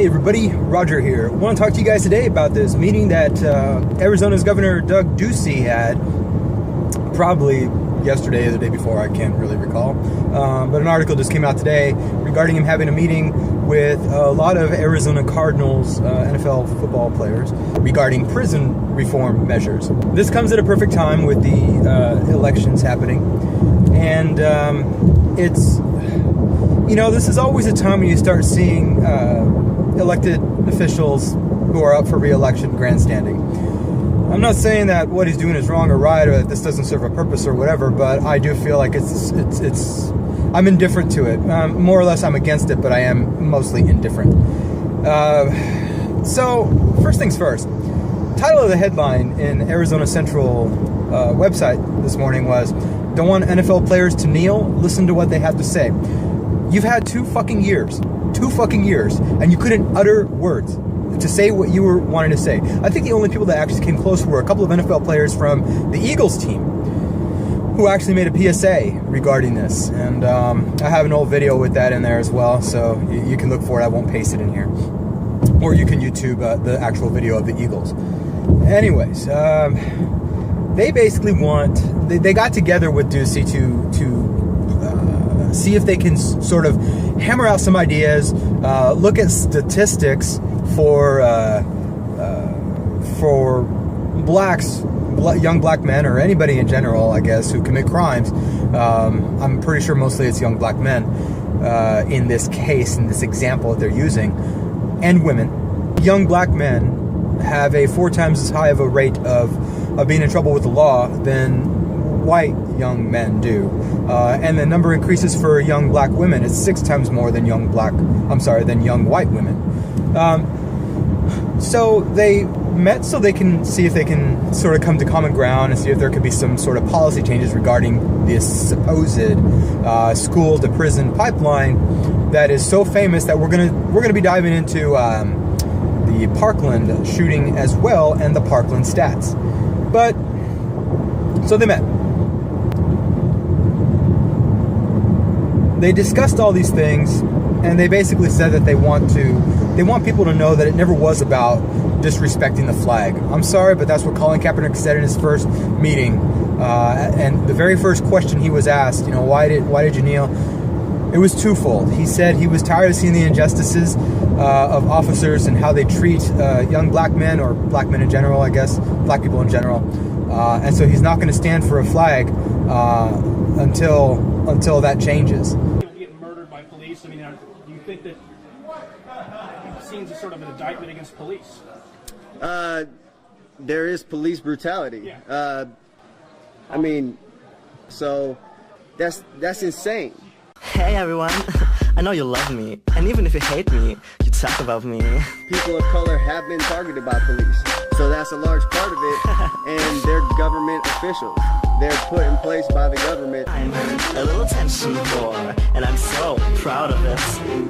Hey everybody, Roger here. I want to talk to you guys today about this meeting that Arizona's Governor Doug Ducey had probably yesterday or the day before, I can't really recall. But an article just came out today regarding him having a meeting with a lot of Arizona Cardinals NFL football players regarding prison reform measures. This comes at a perfect time with the elections happening, and it's, you know, this is always a time when you start seeing elected officials who are up for re-election grandstanding. I'm not saying that what he's doing is wrong or right, or that this doesn't serve a purpose or whatever, but I do feel like I'm indifferent to it. More or less I'm against it, but I am mostly indifferent. So, first things first. Title of the headline in Arizona Central website this morning was, "Don't want NFL players to kneel? Listen to what they have to say." You've had two fucking years, and you couldn't utter words to say what you were wanting to say. I think the only people that actually came close were a couple of NFL players from the Eagles team who actually made a PSA regarding this. And I have an old video with that in there as well, so you can look for it. I won't paste it in here. Or you can YouTube the actual video of the Eagles. Anyways, they basically they got together with Ducey to see if they can sort of hammer out some ideas, look at statistics for young black men, or anybody in general, I guess, who commit crimes. I'm pretty sure mostly it's young black men in this case, in this example that they're using, and women. Young black men have a 4 times as high of a rate of being in trouble with the law than white young men do, and the number increases for young black women. It's 6 times more than young white women. So they met so they can see if they can sort of come to common ground and see if there could be some sort of policy changes regarding this supposed school to prison pipeline that is so famous that we're gonna be diving into the Parkland shooting as well, and the Parkland stats. But so they met. They discussed all these things, and they basically said that they want people to know that it never was about disrespecting the flag. I'm sorry, but that's what Colin Kaepernick said in his first meeting. And the very first question he was asked, why did you kneel? It was twofold. He said he was tired of seeing the injustices of officers and how they treat young black men, or black men in general, I guess, black people in general. And so he's not going to stand for a flag until that changes. People getting murdered by police. I mean, do you think that it seems a sort of an indictment against police? There is police brutality. Yeah. I mean, so that's insane. Hey everyone, I know you love me, and even if you hate me, you talk about me. People of color have been targeted by police, so that's a large part of it, and they're government officials. They're put in place by the government. I'm a little attention whore, and I'm so proud of it.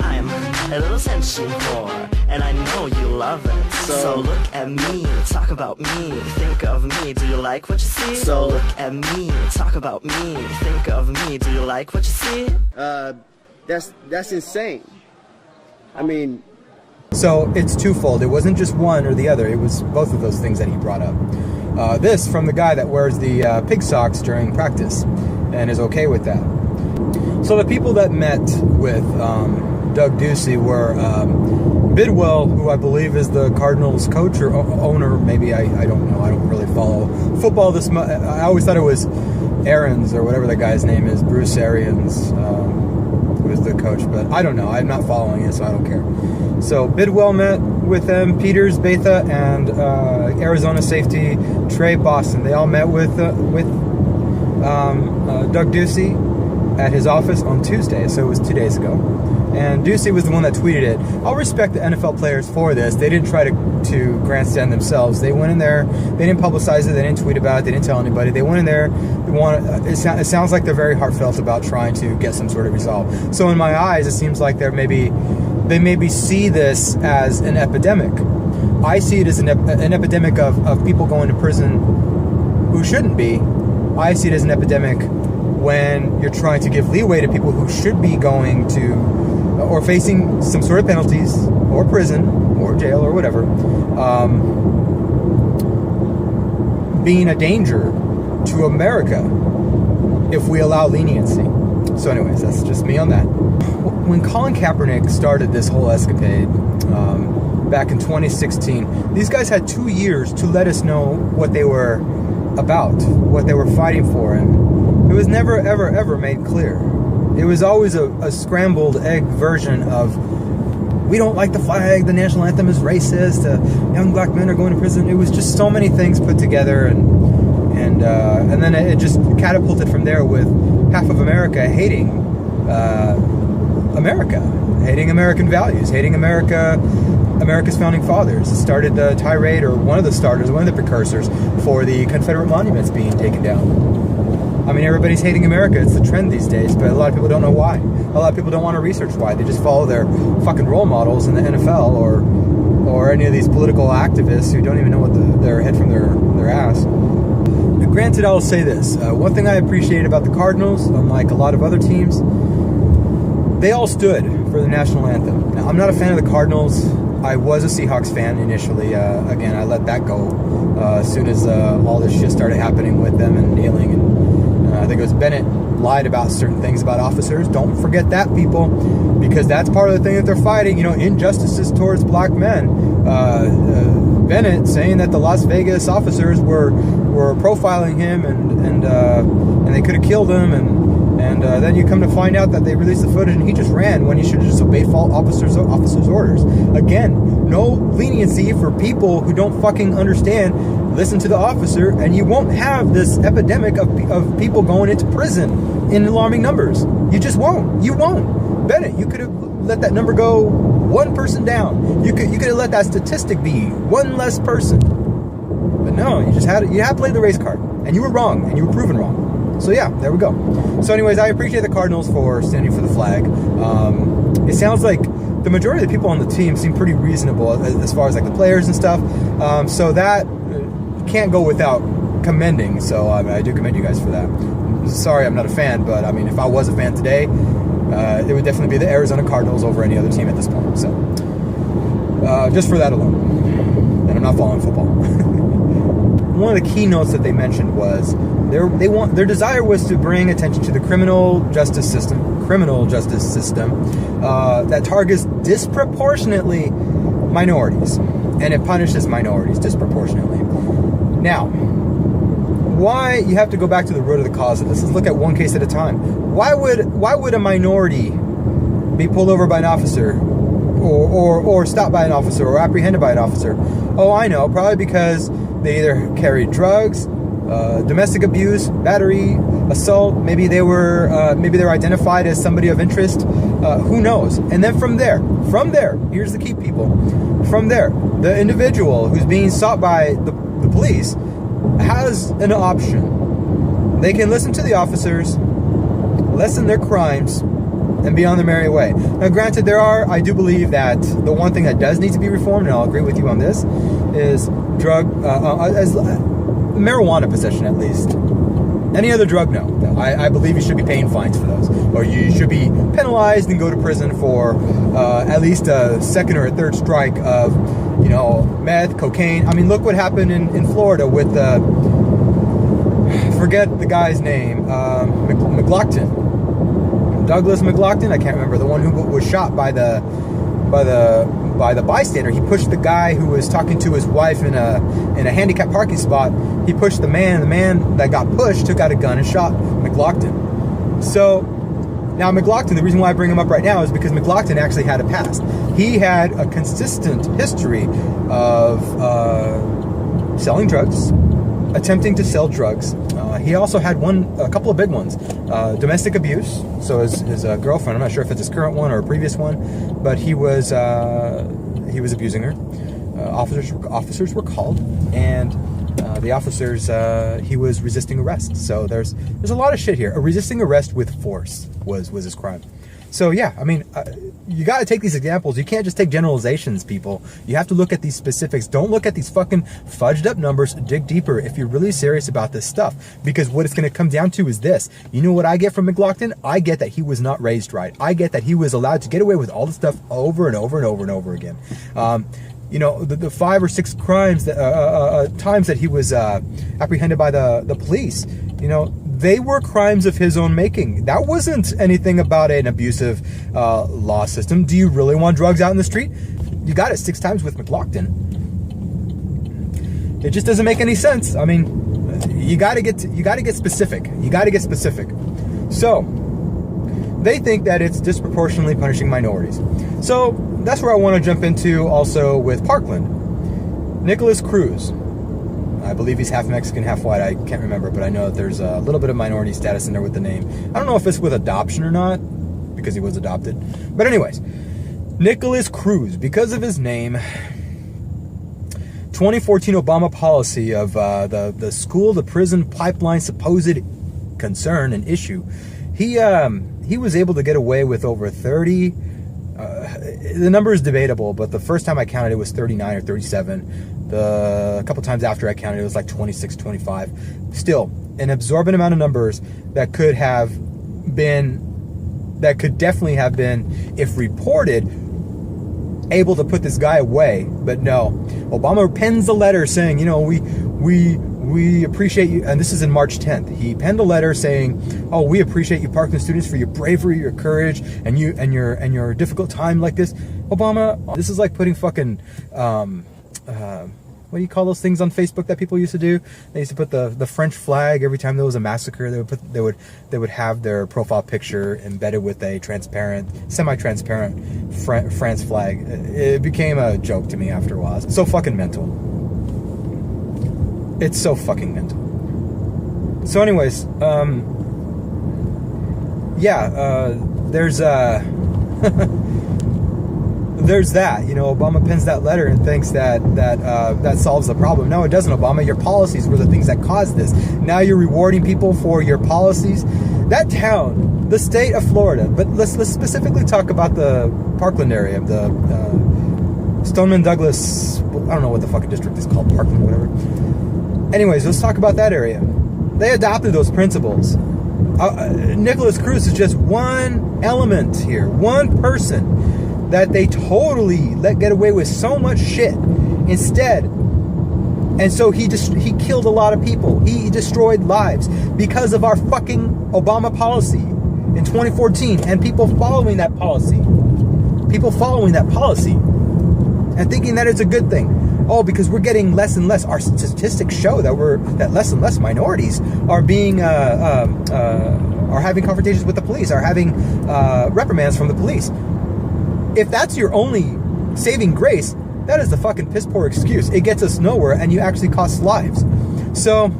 I'm a little attention whore, and I know you love it. So look at me, talk about me, think of me, do you like what you see? So look at me, talk about me, think of me, do you like what you see? That's insane. I mean, so it's twofold. It wasn't just one or the other. It was both of those things that he brought up. This from the guy that wears the pig socks during practice and is okay with that. So the people that met with Doug Ducey were Bidwell, who I believe is the Cardinals coach or owner. Maybe, I don't know. I don't really follow football this much. I always thought it was Arians, or whatever that guy's name is, Bruce Arians, who is the coach, but I don't know. I'm not following it, so I don't care. So Bidwell met with them, Peters, Betha, and Arizona safety Trey Boston. They all met with Doug Ducey at his office on Tuesday, so it was 2 days ago. And Ducey was the one that tweeted it. I'll respect the NFL players for this. They didn't try to grandstand themselves. They went in there. They didn't publicize it. They didn't tweet about it. They didn't tell anybody. They went in there. It sounds like they're very heartfelt about trying to get some sort of resolve. So in my eyes, it seems like they maybe see this as an epidemic. I see it as an epidemic of people going to prison who shouldn't be. I see it as an epidemic when you're trying to give leeway to people who should be going to or facing some sort of penalties or prison or jail or whatever, being a danger to America if we allow leniency. So anyways, that's just me on that. When Colin Kaepernick started this whole escapade back in 2016, these guys had 2 years to let us know what they were about, what they were fighting for, and it was never, ever, ever made clear. It was always a scrambled egg version of, we don't like the flag, the national anthem is racist, young black men are going to prison. It was just so many things put together, and then it just catapulted from there with half of America hating hating American values, hating America's founding fathers. It started the tirade, or one of the precursors for the Confederate monuments being taken down. I mean, everybody's hating America. It's the trend these days, but a lot of people don't know why. A lot of people don't want to research why. They just follow their fucking role models in the NFL or any of these political activists who don't even know what their head from their ass. Granted, I'll say this. One thing I appreciate about the Cardinals, unlike a lot of other teams, they all stood for the national anthem. Now, I'm not a fan of the Cardinals. I was a Seahawks fan initially. Again, I let that go as soon as all this shit started happening with them and kneeling. And I think it was Bennett lied about certain things about officers. Don't forget that, people, because that's part of the thing that they're fighting. You know, injustices towards black men. Bennett saying that the Las Vegas officers were profiling him and they could have killed him, and then you come to find out that they released the footage and he just ran when he should have just obeyed officers' orders. Again, no leniency for people who don't fucking understand. Listen to the officer, and you won't have this epidemic of people going into prison in alarming numbers. You just won't. You won't. Bennett, you could have let that number go one person down. You could have let that statistic be one less person. But no, you had to play the race card, and you were wrong, and you were proven wrong. So yeah, there we go. So anyways, I appreciate the Cardinals for standing for the flag. It sounds like the majority of the people on the team seem pretty reasonable as far as like the players and stuff. So that can't go without commending. So I do commend you guys for that. Sorry, I'm not a fan, but I mean, if I was a fan today, it would definitely be the Arizona Cardinals over any other team at this point. So just for that alone, and I'm not following football. One of the keynotes that they mentioned was their desire was to bring attention to the criminal justice system that targets disproportionately minorities, and it punishes minorities disproportionately. Now, why you have to go back to the root of the cause of this? Let's look at one case at a time. Why would a minority be pulled over by an officer, or stopped by an officer, or apprehended by an officer? Oh, I know, probably because they either carried drugs, domestic abuse, battery, assault. Maybe they were identified as somebody of interest. Who knows? And then from there, here's the key, people. From there, the individual who's being sought by the police has an option. They can listen to the officers, lessen their crimes, and be on their merry way. Now, granted, I do believe that the one thing that does need to be reformed, and I'll agree with you on this, is marijuana possession, at least. Any other drug, no. I believe you should be paying fines for those, or you should be penalized and go to prison for at least a second or a third strike of, meth, cocaine. I mean, look what happened in Florida with forget the guy's name, McLaughlin. Douglas McLaughlin, I can't remember, the one who was shot by the bystander. He pushed the guy who was talking to his wife in a handicapped parking spot. He pushed the man that got pushed took out a gun and shot McLaughlin. So now McLaughlin, the reason why I bring him up right now is because McLaughlin actually had a past. He had a consistent history of selling drugs, attempting to sell drugs. He also had a couple of big ones. Domestic abuse. So his girlfriend, I'm not sure if it's his current one or a previous one, but he was abusing her. Officers were called, and the officers, he was resisting arrest. So there's a lot of shit here. A resisting arrest with force was his crime. So yeah, I mean, you got to take these examples. You can't just take generalizations, people. You have to look at these specifics. Don't look at these fucking fudged up numbers. Dig deeper if you're really serious about this stuff. Because what it's going to come down to is this. You know what I get from McLaughlin? I get that he was not raised right. I get that he was allowed to get away with all this stuff over and over and over and over again. You know, the 5 or 6 crimes that times that he was apprehended by the police, you know, they were crimes of his own making. That wasn't anything about an abusive law system. Do you really want drugs out in the street? You got it 6 times with McLaughlin. It just doesn't make any sense. I mean, you got to get specific. You got to get specific. So they think that it's disproportionately punishing minorities. So that's where I want to jump into also with Parkland. Nicholas Cruz. I believe he's half Mexican, half white. I can't remember, but I know that there's a little bit of minority status in there with the name. I don't know if it's with adoption or not, because he was adopted. But anyways, Nicholas Cruz, because of his name, 2014 Obama policy of the school to prison pipeline supposed concern and issue, he was able to get away with over 30. The number is debatable, but the first time I counted it was 39 or 37. A couple times after I counted it was like 26, 25. Still, an absorbent amount of numbers that could definitely have been, if reported, able to put this guy away. But no, Obama pens a letter saying, you know, we appreciate you, and this is in March 10th. He penned a letter saying, "Oh, we appreciate you, Parkland students, for your bravery, your courage, and your difficult time like this." Obama, this is like putting fucking what do you call those things on Facebook that people used to do? They used to put the French flag every time there was a massacre. They would have their profile picture embedded with a semi-transparent France flag. It became a joke to me after a while. It's so fucking mental. It's so fucking mental. So anyways, there's that, you know, Obama pens that letter and thinks that solves the problem. No, it doesn't, Obama. Your policies were the things that caused this. Now you're rewarding people for your policies. That town, the state of Florida, but let's specifically talk about the Parkland area, the Stoneman Douglas, I don't know what the fucking district is called, Parkland, whatever. Anyways, let's talk about that area. They adopted those principles. Nicholas Cruz is just one element here, one person that they totally let get away with so much shit instead. And so he killed a lot of people. He destroyed lives because of our fucking Obama policy in 2014 and people following that policy. And thinking that it's a good thing. Oh, because we're getting less and less. Our statistics show that less and less minorities are being are having confrontations with the police, are having reprimands from the police. If that's your only saving grace, that is the fucking piss poor excuse. It gets us nowhere, and you actually cost lives. So,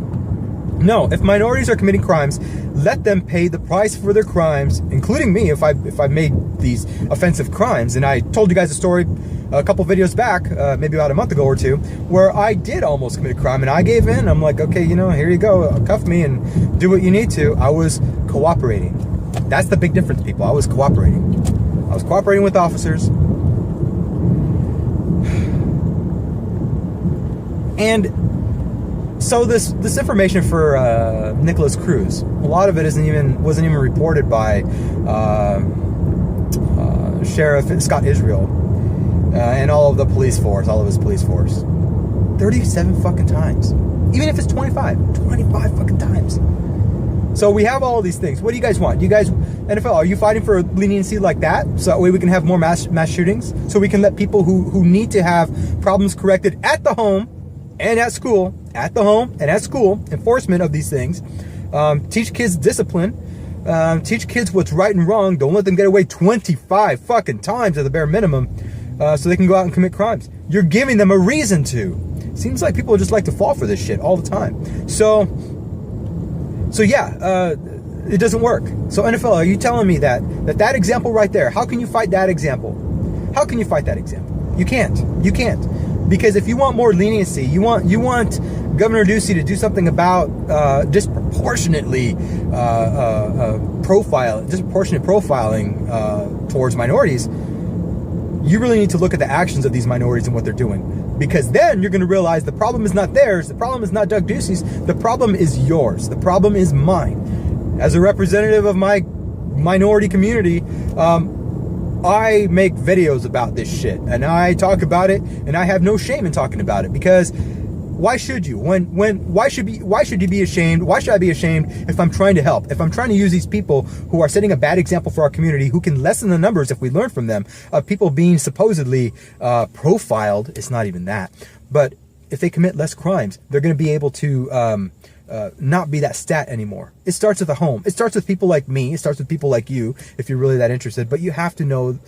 no, if minorities are committing crimes, let them pay the price for their crimes, including me if I made these offensive crimes. And I told you guys a story a couple videos back, maybe about a month ago or two, where I did almost commit a crime and I gave in. I'm like, okay, you know, here you go, cuff me and do what you need to. I was cooperating. That's the big difference, people. I was cooperating. I was cooperating with officers. And so this information for Nicholas Cruz, a lot of it wasn't even reported by Sheriff Scott Israel and all of his police force. 37 fucking times. Even if it's 25 fucking times. So we have all of these things. What do you guys want? You guys, NFL, are you fighting for leniency like that? So that way we can have more mass shootings? So we can let people who need to have problems corrected at the home and at school, enforcement of these things. Teach kids discipline. Teach kids what's right and wrong. Don't let them get away 25 fucking times at the bare minimum so they can go out and commit crimes. You're giving them a reason to. Seems like people just like to fall for this shit all the time. So yeah, it doesn't work. So NFL, are you telling me that example right there, how can you fight that example? How can you fight that example? You can't. Because if you want more leniency, you want Governor Ducey to do something about disproportionate profiling towards minorities, you really need to look at the actions of these minorities and what they're doing. Because then you're going to realize the problem is not theirs, the problem is not Doug Ducey's, the problem is yours, the problem is mine. As a representative of my minority community, I make videos about this shit, and I talk about it, and I have no shame in talking about it, because why should you? Why should you be ashamed? Why should I be ashamed if I'm trying to help? If I'm trying to use these people who are setting a bad example for our community, who can lessen the numbers if we learn from them, of people being supposedly profiled. It's not even that. But if they commit less crimes, they're going to be able to not be that stat anymore. It starts at the home. It starts with people like me. It starts with people like you, if you're really that interested. But you have to know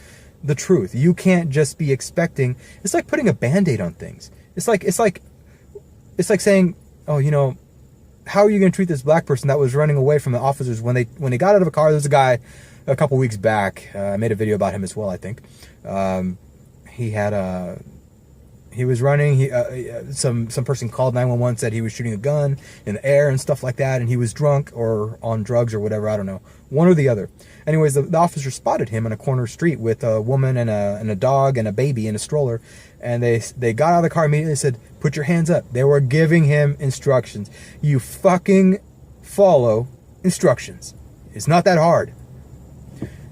the truth. You can't just be expecting. It's like putting a Band-Aid on things. It's like saying, oh, you know, how are you going to treat this black person that was running away from the officers when they got out of a car? There's a guy a couple weeks back. I made a video about him as well, I think. He was running. Some person called 911, said he was shooting a gun in the air and stuff like that, and he was drunk or on drugs or whatever. I don't know, one or the other. Anyways, the officer spotted him on a corner street with a woman and a dog and a baby in a stroller, and they got out of the car immediately and said, "Put your hands up." They were giving him instructions. You fucking follow instructions. It's not that hard.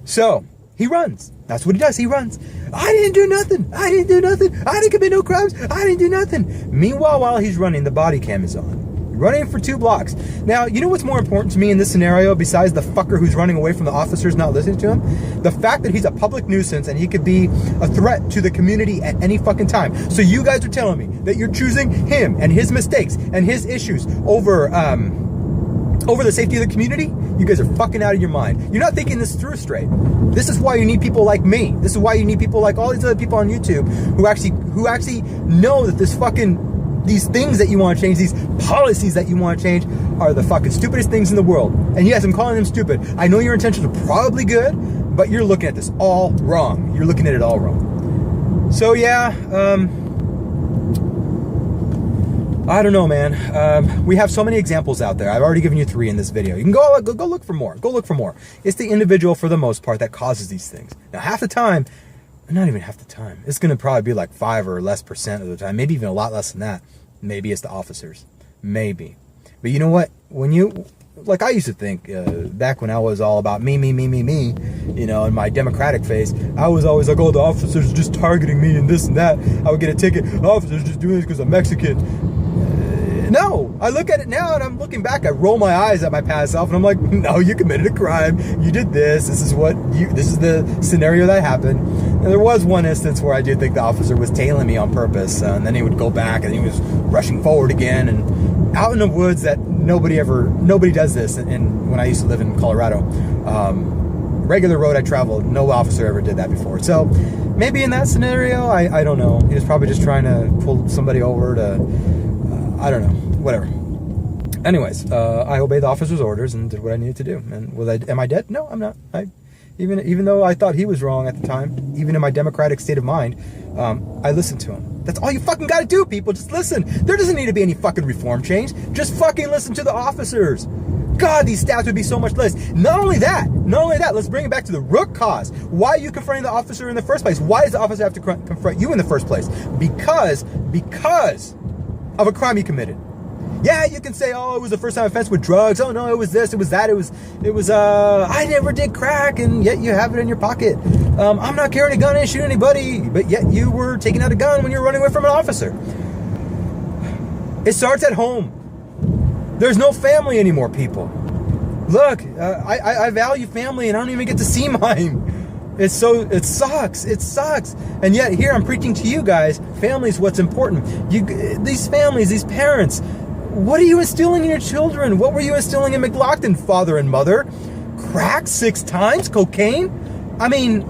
So he runs. That's what he does. He runs. I didn't do nothing. I didn't do nothing. I didn't commit no crimes. I didn't do nothing. Meanwhile, while he's running, the body cam is on. Running for 2 blocks. Now, you know what's more important to me in this scenario besides the fucker who's running away from the officers not listening to him? The fact that he's a public nuisance and he could be a threat to the community at any fucking time. So you guys are telling me that you're choosing him and his mistakes and his issues over the safety of the community? You guys are fucking out of your mind. You're not thinking this through straight. This is why you need people like me. This is why you need people like all these other people on YouTube who actually know that these things that you want to change, these policies that you want to change, are the fucking stupidest things in the world. And yes, I'm calling them stupid. I know your intentions are probably good, but you're looking at this all wrong. You're looking at it all wrong. So yeah, I don't know, man. We have so many examples out there. I've already given you 3 in this video. You can go look for more. Go look for more. It's the individual, for the most part, that causes these things. Now, half the time, not even half the time, it's going to probably be like 5 or less % of the time. Maybe even a lot less than that. Maybe it's the officers. Maybe. But you know what? Like I used to think back when I was all about me, you know, in my Democratic phase, I was always like, oh, the officers are just targeting me and this and that. I would get a ticket. The officers just doing this because I'm Mexican. No, I look at it now and I'm looking back. I roll my eyes at my past self and I'm like, no, you committed a crime. You did this. This is the scenario that happened. And there was one instance where I did think the officer was tailing me on purpose. And then he would go back and he was rushing forward again. And out in the woods that nobody does this. And when I used to live in Colorado, regular road I traveled, no officer ever did that before. So maybe in that scenario, I don't know. He was probably just trying to pull somebody over to, I don't know, whatever. Anyways, I obeyed the officer's orders and did what I needed to do. And am I dead? No, I'm not. Even though I thought he was wrong at the time, even in my democratic state of mind, I listened to him. That's all you fucking gotta do, people. Just listen. There doesn't need to be any fucking reform change. Just fucking listen to the officers. God, these stats would be so much less. Not only that, let's bring it back to the root cause. Why are you confronting the officer in the first place? Why does the officer have to confront you in the first place? Because of a crime you committed. Yeah, you can say, oh, it was a first-time offense with drugs. Oh, no, it was this, it was that, it was I never did crack, and yet you have it in your pocket. I'm not carrying a gun and shooting anybody, but yet you were taking out a gun when you were running away from an officer. It starts at home. There's no family anymore, people. Look, I value family, and I don't even get to see mine. It sucks. It sucks. And yet here I'm preaching to you guys, family is what's important. These families, these parents, what are you instilling in your children? What were you instilling in McLaughlin, father and mother? Crack 6 times? Cocaine? I mean,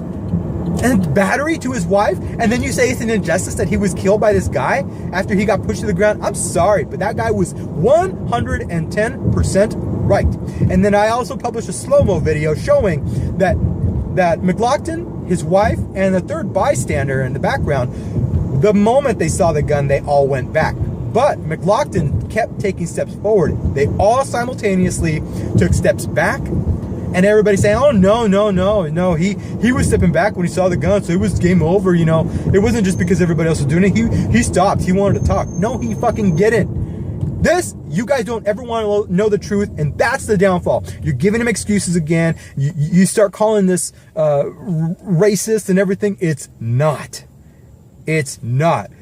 and battery to his wife? And then you say it's an injustice that he was killed by this guy after he got pushed to the ground? I'm sorry, but that guy was 110% right. And then I also published a slow-mo video showing that McLaughlin, his wife, and the third bystander in the background, the moment they saw the gun, they all went back. But McLaughlin kept taking steps forward. They all simultaneously took steps back, and everybody saying, oh, no, he was stepping back when he saw the gun, so it was game over, you know. It wasn't just because everybody else was doing it. He stopped. He wanted to talk. No, he fucking didn't. This, you guys don't ever want to know the truth, and that's the downfall. You're giving him excuses again. You start calling this racist and everything. It's not. It's not.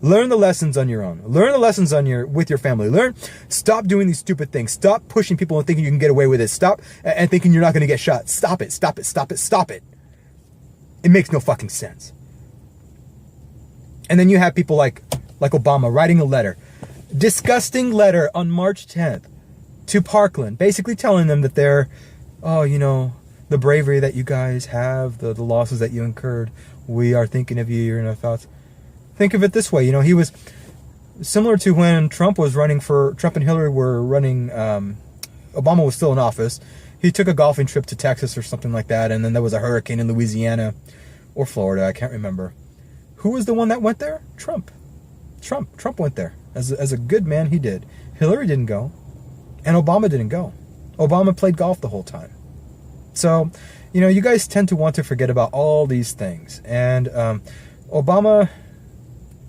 Learn the lessons on your own. Learn the lessons with your family. Stop doing these stupid things. Stop pushing people and thinking you can get away with it. Stop and thinking you're not going to get shot. Stop it. Stop it. Stop it. Stop it. It makes no fucking sense. And then you have people like Obama writing a letter. Disgusting letter on March 10th to Parkland, basically telling them that they're, oh, you know, the bravery that you guys have, the losses that you incurred, we are thinking of you, you're in our thoughts. Think of it this way, you know, he was similar to when Trump and Hillary were running, Obama was still in office. He took a golfing trip to Texas or something like that, and then there was a hurricane in Louisiana or Florida, I can't remember. Who was the one that went there? Trump went there. As a good man, he did. Hillary didn't go, and Obama didn't go. Obama played golf the whole time. So, you know, you guys tend to want to forget about all these things. And Obama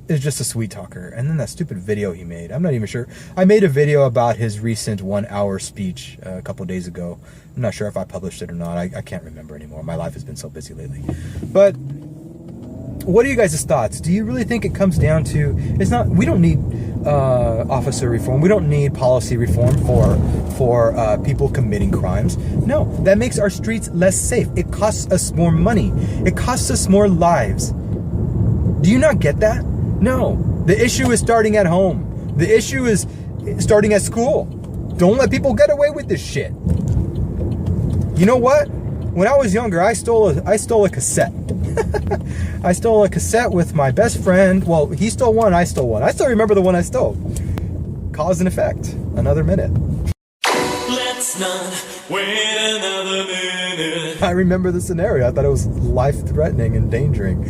is just a sweet talker. And then that stupid video he made, I'm not even sure. I made a video about his recent 1-hour speech a couple days ago. I'm not sure if I published it or not. I can't remember anymore. My life has been so busy lately. But what are you guys' thoughts? Do you really think it comes down to, we don't need officer reform. We don't need policy reform for people committing crimes. No, that makes our streets less safe. It costs us more money. It costs us more lives. Do you not get that? No. The issue is starting at home. The issue is starting at school. Don't let people get away with this shit. You know what? When I was younger, I stole a cassette. I stole a cassette with my best friend. Well, he stole one, I stole one. I still remember the one I stole. Cause and effect. Another minute. Let's not wait another minute. I remember the scenario. I thought it was life-threatening, endangering.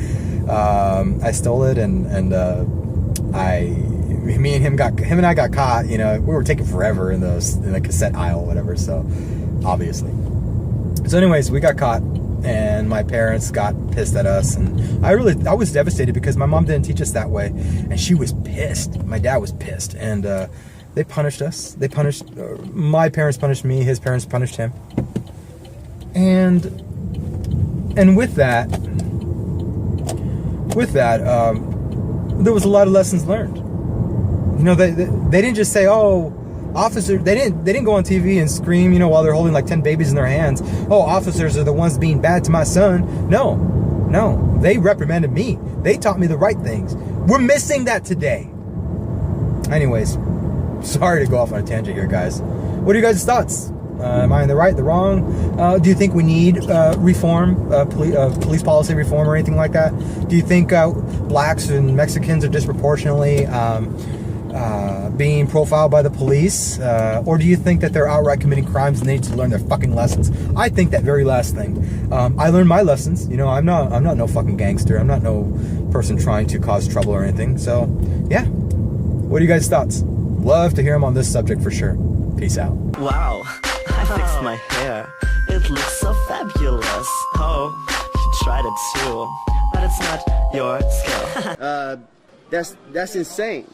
I stole it, and me and him and I got caught. You know, we were taking forever in the cassette aisle, whatever. So, obviously. So, anyways, we got caught. And my parents got pissed at us, and I was devastated because my mom didn't teach us that way, and she was pissed. My dad was pissed, and they punished us. My parents punished me. His parents punished him, and with that, there was a lot of lessons learned. You know, they didn't just say, oh, officer, they didn't go on TV and scream, you know, while they're holding like 10 babies in their hands, oh, officers are the ones being bad to my son. No, they reprimanded me. They taught me the right things. We're missing that today. Anyways, sorry to go off on a tangent here, guys. What are you guys' thoughts? Am I in the right, the wrong? Do you think we need reform, police policy reform or anything like that? Do you think blacks and Mexicans are disproportionately being profiled by the police, or do you think that they're outright committing crimes and they need to learn their fucking lessons? I think that very last thing. I learned my lessons. You know, I'm not no fucking gangster. I'm not no person trying to cause trouble or anything. So, yeah. What are you guys' thoughts? Love to hear them on this subject for sure. Peace out. Wow, I fixed my hair. It looks so fabulous. Oh, you tried it too, but it's not your skill. That's insane.